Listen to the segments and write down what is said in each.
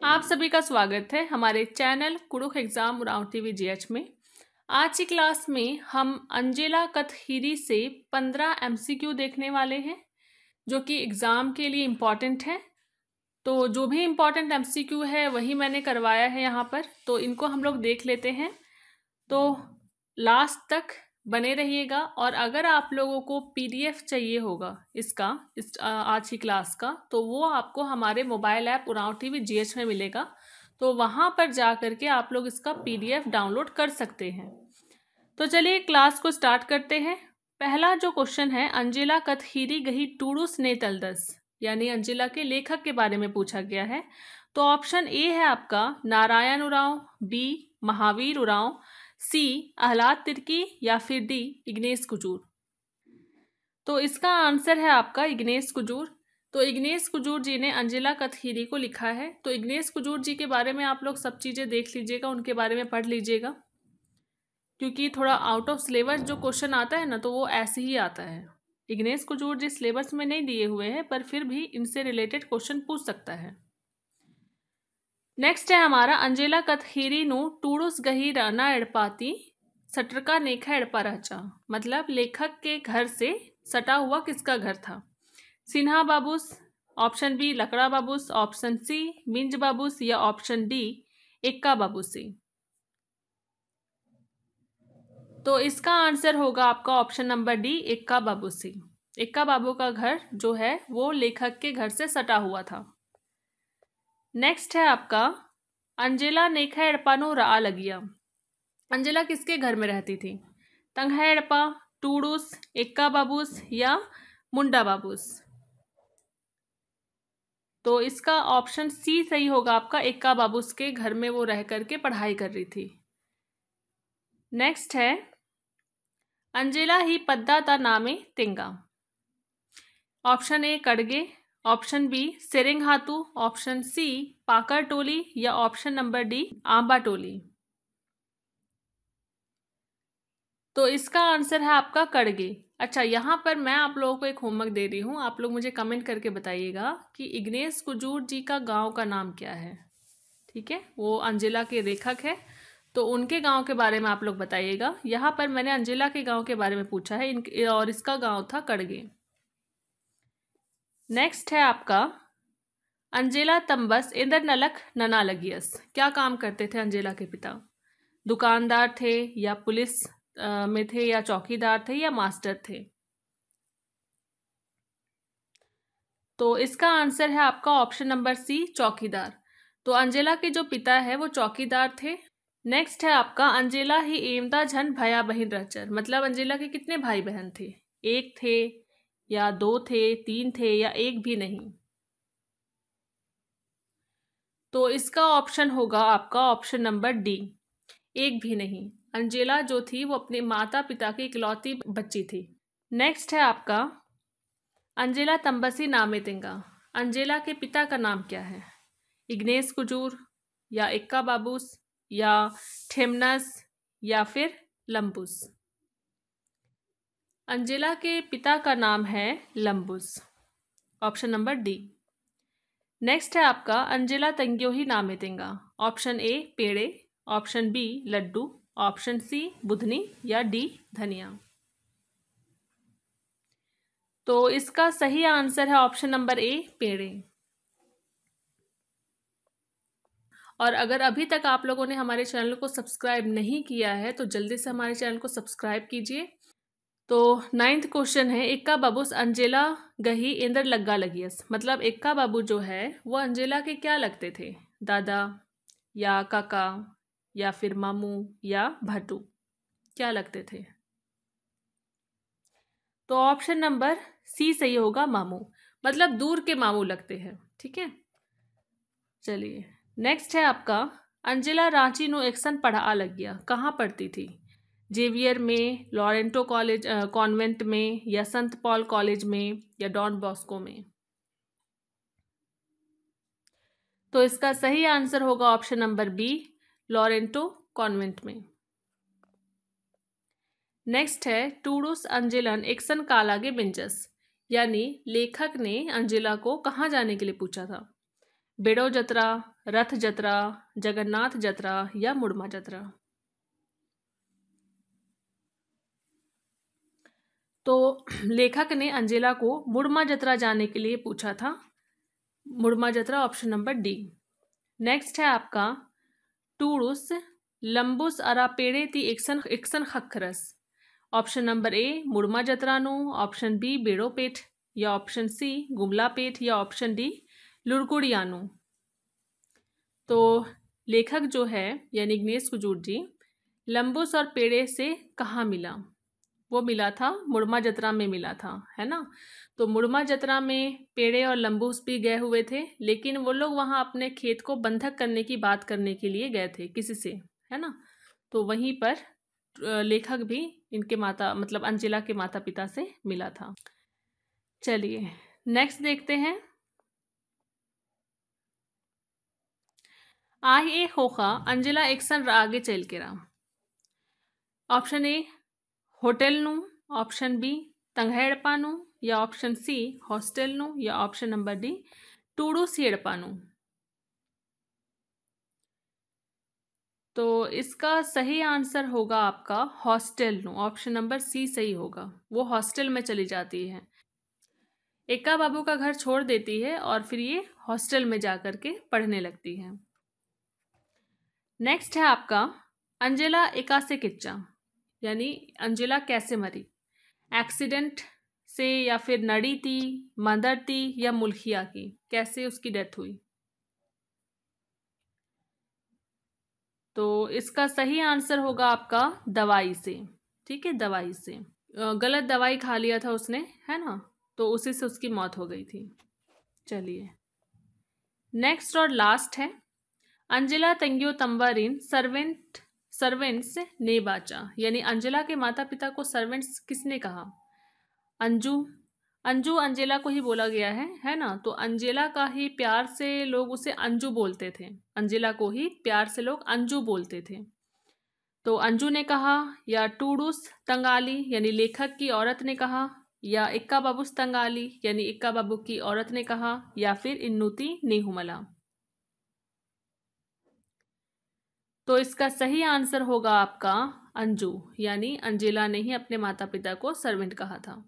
आप सभी का स्वागत है हमारे channel Kurukh exam Oraon TV GH में। आज की क्लास में हम अंजेला कथहिरी से 15 एमसीक्यू देखने वाले हैं जो कि एग्ज़ाम के लिए इम्पॉर्टेंट है। तो जो भी इम्पॉर्टेंट एमसीक्यू है वही मैंने करवाया है यहाँ पर, तो इनको हम लोग देख लेते हैं। तो लास्ट तक बने रहिएगा। और अगर आप लोगों को पीडीएफ चाहिए होगा इस आज की क्लास का, तो वो आपको हमारे mobile app Oraon TV GH में मिलेगा। तो वहाँ पर जा करके आप लोग इसका पीडीएफ डाउनलोड कर सकते हैं। तो चलिए क्लास को स्टार्ट करते हैं। पहला जो क्वेश्चन है, अंजेला कथहिरी गही टूडूस ने तलदस, यानी अंजेला के लेखक के बारे में पूछा गया है। तो ऑप्शन ए है आपका नारायण उरांव, बी महावीर उरांव, सी आह्लाद तिर्की या फिर डी इग्नेश कुजूर। तो इसका आंसर है आपका इग्नेश कुजूर। तो इग्नेश कुजूर जी ने अंजेला कथहिरी को लिखा है। तो इग्नेश कुजूर जी के बारे में आप लोग सब चीज़ें देख लीजिएगा, उनके बारे में पढ़ लीजिएगा, क्योंकि थोड़ा आउट ऑफ सिलेबस जो क्वेश्चन आता है ना, तो वो ऐसे ही आता है। इग्नेश कुजूर जी सिलेबस में नहीं दिए हुए हैं, पर फिर भी इनसे रिलेटेड क्वेश्चन पूछ सकता है। नेक्स्ट है हमारा, अंजेला कथहिरी नु टूडूस गही राना एड़पाती सटरका नेखा एड़पा रहचा। मतलब लेखक के घर से सटा हुआ किसका घर था? सिन्हा बाबूस, ऑप्शन बी लकड़ा बाबूस, ऑप्शन सी मिंज बाबूस या ऑप्शन डी एक्का बाबूसी। तो इसका आंसर होगा आपका ऑप्शन नंबर डी एक्का बाबूसी। एक्का बाबू का घर जो है वो लेखक के घर से सटा हुआ था। नेक्स्ट है आपका, अंजेला नेखा एड़पानो रा लगिया। अंजेला किसके घर में रहती थी? तंगहा एड़पा, टूडूस, एक्का बाबूस या मुंडा बाबूस। तो इसका ऑप्शन सी सही होगा आपका, एक्का बाबूस के घर में वो रह करके पढ़ाई कर रही थी। नेक्स्ट है, अंजेला ही पद्दा ता नामे तिंगा। ऑप्शन ए कड़गे, ऑप्शन बी सेरिंग हाथू, ऑप्शन सी पाकर टोली या ऑप्शन नंबर डी आंबा टोली। तो इसका आंसर है आपका कड़गे। अच्छा, यहाँ पर मैं आप लोगों को एक होमवर्क दे रही हूँ, आप लोग मुझे कमेंट करके बताइएगा कि इग्नेश कुजूर जी का गांव का नाम क्या है। ठीक है, वो अंजेला के लेखक है, तो उनके गांव के बारे में आप लोग बताइएगा। यहाँ पर मैंने अंजेला के गांव के बारे में पूछा है और इसका गांव था कड़गे। नेक्स्ट है आपका, अंजेला तंबस इंदर नलक नना लगियस। क्या काम करते थे अंजेला के पिता? दुकानदार थे या पुलिस में थे या चौकीदार थे या मास्टर थे? तो इसका आंसर है आपका ऑप्शन नंबर सी चौकीदार। तो अंजेला के जो पिता है वो चौकीदार थे। नेक्स्ट है आपका, अंजेला ही एमदा झन भया बहिन रचर। मतलब अंजेला के कितने भाई बहन थे? एक थे या दो थे, तीन थे या एक भी नहीं? तो इसका ऑप्शन होगा आपका ऑप्शन नंबर डी, एक भी नहीं। अंजेला जो थी वो अपने माता पिता की इकलौती बच्ची थी। नेक्स्ट है आपका, अंजेला तंबसी नामे तिंगा। अंजेला के पिता का नाम क्या है? इग्नेश कुजूर या एक्का बाबूस या ठेमनस या फिर लंबुस? अंजेला के पिता का नाम है लंबुस, ऑप्शन नंबर डी। नेक्स्ट है आपका, अंजेला तंग्यो ही नामे तिंगा। ऑप्शन ए पेड़े, ऑप्शन बी लड्डू, ऑप्शन सी बुधनी या डी धनिया। तो इसका सही आंसर है ऑप्शन नंबर ए पेड़े। और अगर अभी तक आप लोगों ने हमारे चैनल को सब्सक्राइब नहीं किया है तो जल्दी से हमारे चैनल को सब्सक्राइब कीजिए। तो 9th क्वेश्चन है, एक्का बाबूस अंजेला गही इंदर लग्गा लगियस। मतलब एक्का बाबू जो है वो अंजेला के क्या लगते थे? दादा या काका या फिर मामू या भाटू, क्या लगते थे? तो ऑप्शन नंबर सी सही होगा, मामू। मतलब दूर के मामू लगते हैं। ठीक है, चलिए नेक्स्ट है आपका, अंजेला रांची नो एक्सन पढ़ा लग गया। कहाँ पढ़ती थी? जेवियर में, लॉरेंटो कॉलेज कॉन्वेंट में या संत पॉल कॉलेज में या डॉन बॉस्को में? तो इसका सही आंसर होगा option number B Loreto convent में। नेक्स्ट है, टूडूस अंजेलन एक्सन कालागे बिंजस। यानी लेखक ने अंजेला को कहाँ जाने के लिए पूछा था? बेड़ो जतरा, रथ जतरा, जगन्नाथ जतरा या मुड़मा जतरा। तो लेखक ने अंजेला को मुड़मा जतरा जाने के लिए पूछा था। Mudma Jatra option number D. Next है आपका टूडुस लंबुस अरा पेड़े ती एक्सन खखरस। ऑप्शन नंबर ए मुड़मा जतरानु, ऑप्शन बी बेड़ो पेठ, या ऑप्शन सी गुमला पेठ, या ऑप्शन डी लुड़कुड़ियानु। तो लेखक जो है यानी गणेश कुजूर जी लंबुस और पेड़े से कहाँ मिला? वो मिला था मुड़मा जतरा में मिला था, है ना। तो मुड़मा जतरा में पेड़े और लंबूस भी गए हुए थे, लेकिन वो लोग वहाँ अपने खेत को बंधक करने की बात करने के लिए गए थे किसी से, है ना। तो वहीं पर लेखक भी इनके माता मतलब अंजेला के माता पिता से मिला था। चलिए नेक्स्ट देखते हैं। आही ए होखा अंजेला एक्सन आगे चल के रहा। ऑप्शन ए होटलनु, ऑप्शन बी तंगहेड़पानु, या ऑप्शन सी हॉस्टेलनु, या ऑप्शन नंबर डी टूडू सेड़पानु। तो इसका सही आंसर होगा आपका हॉस्टेलनु, ऑप्शन नंबर सी सही होगा। वो हॉस्टल में चली जाती है, एक्का बाबू का घर छोड़ देती है और फिर ये हॉस्टल में जाकर के पढ़ने लगती है। नेक्स्ट है आपका अंजेला एका से किच्चा, यानी अंजेला कैसे मरी? एक्सीडेंट से, या फिर नड़ी थी, मदर थी, या मुल्किया की? कैसे उसकी डेथ हुई? तो इसका सही आंसर होगा आपका दवाई से। ठीक है, दवाई से गलत दवाई खा लिया था उसने, है ना, तो उसी से उसकी मौत हो गई थी। चलिए नेक्स्ट और लास्ट है अंजेला तंगियो तंबारिन सर्वेंट्स ने बाचा, यानी अंजेला के माता पिता को सर्वेंट्स किसने कहा? अंजू अंजेला को ही बोला गया है ना। तो अंजेला का ही प्यार से लोग उसे अंजू बोलते थे, अंजेला को ही प्यार से लोग अंजू बोलते थे। तो अंजू ने कहा, या टूडूस तंगाली यानी लेखक की औरत ने कहा, या इक्का बाबूस तंगाली यानी इक्का बाबू की औरत ने कहा, या फिर इन्नुती नेहुमला। तो इसका सही आंसर होगा आपका अंजू, यानी अंजेला ने ही अपने माता पिता को सर्वेंट कहा था।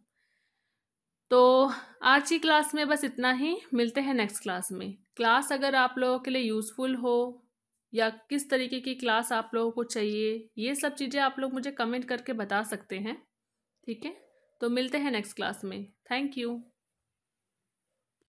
तो आज की क्लास में बस इतना ही, मिलते हैं नेक्स्ट क्लास में। क्लास अगर आप लोगों के लिए यूज़फुल हो या किस तरीके की क्लास आप लोगों को चाहिए, ये सब चीज़ें आप लोग मुझे कमेंट करके बता सकते हैं। ठीक है, तो मिलते हैं नेक्स्ट क्लास में। Thank you.